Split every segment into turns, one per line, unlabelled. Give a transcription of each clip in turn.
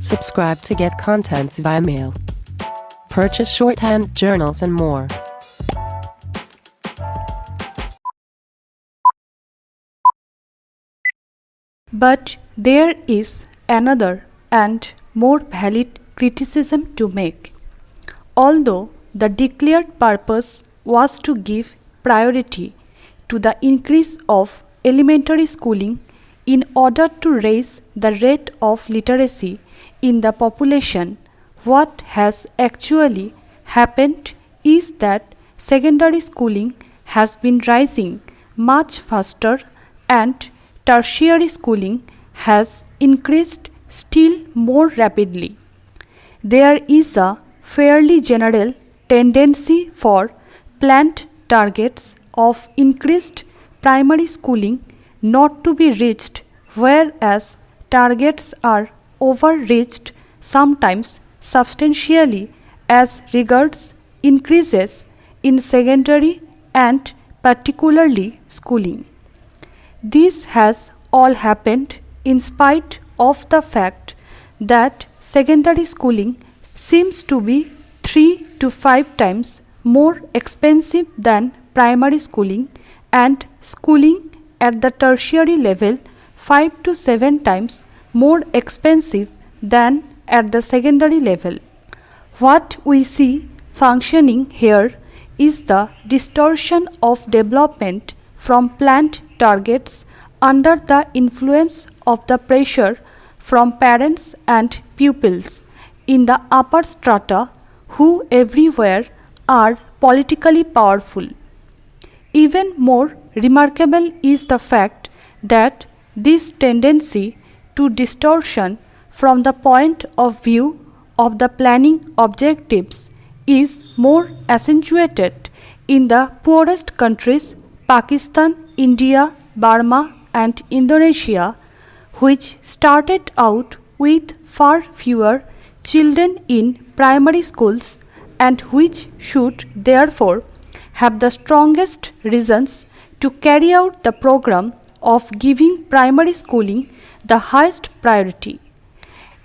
Subscribe to get contents via mail. Purchase shorthand journals and more.
But there is another and more valid criticism to make. Although the declared purpose was to give priority to the increase of elementary schooling in order to raise the rate of literacy in the population, what has actually happened is that secondary schooling has been rising much faster and tertiary schooling has increased still more rapidly. There is a fairly general tendency for planned targets of increased primary schooling not to be reached, whereas targets are overreached sometimes substantially as regards increases in secondary and particularly schooling. This has all happened in spite of the fact that secondary schooling seems to be 3 to 5 times more expensive than primary schooling and schooling at the tertiary level 5 to 7 times more expensive than at the secondary level. What we see functioning here is the distortion of development from planned targets under the influence of the pressure from parents and pupils in the upper strata who everywhere are politically powerful. Even more remarkable is the fact that this tendency to distortion from the point of view of the planning objectives is more accentuated in the poorest countries Pakistan, India, Burma and Indonesia, which started out with far fewer children in primary schools and which should therefore have the strongest reasons to carry out the program of giving primary schooling the highest priority.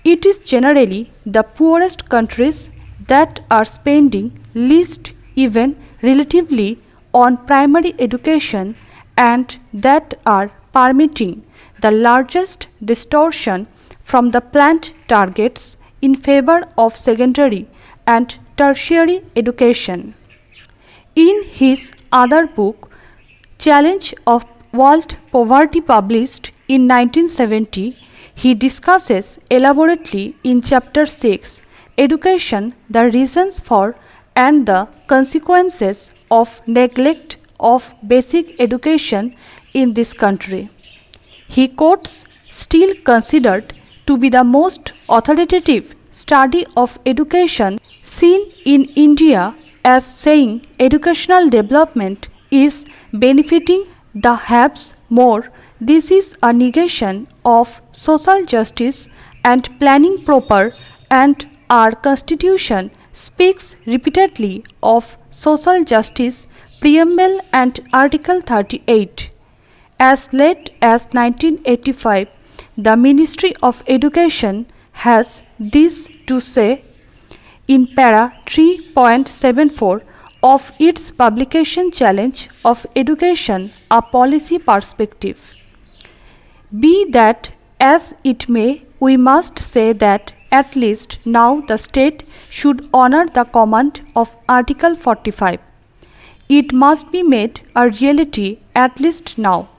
It is generally the poorest countries that are spending least even relatively on primary education and that are permitting the largest distortion from the planned targets in favor of secondary and tertiary education. In his other book, Challenge of World Poverty, published in 1970, he discusses elaborately in Chapter 6, Education, the reasons for and the consequences of neglect of basic education in this country. He quotes still considered to be the most authoritative study of education seen in India as saying educational development is benefiting the haves more. This is a negation of social justice and planning proper, and our constitution speaks repeatedly of social justice preamble and Article 38. As late as 1985, the Ministry of Education has this to say in para 3.74 of its publication Challenge of Education, a Policy Perspective. Be that as it may, we must say that at least now the state should honor the command of Article 45. It must be made a reality at least now.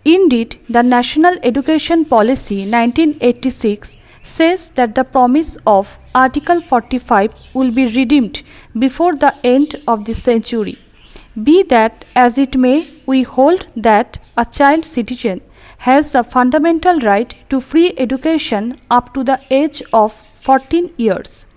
Indeed, the National Education Policy 1986 says that the promise of Article 45 will be redeemed before the end of the century. Be that as it may, we hold that a child citizen has a fundamental right to free education up to the age of 14 years.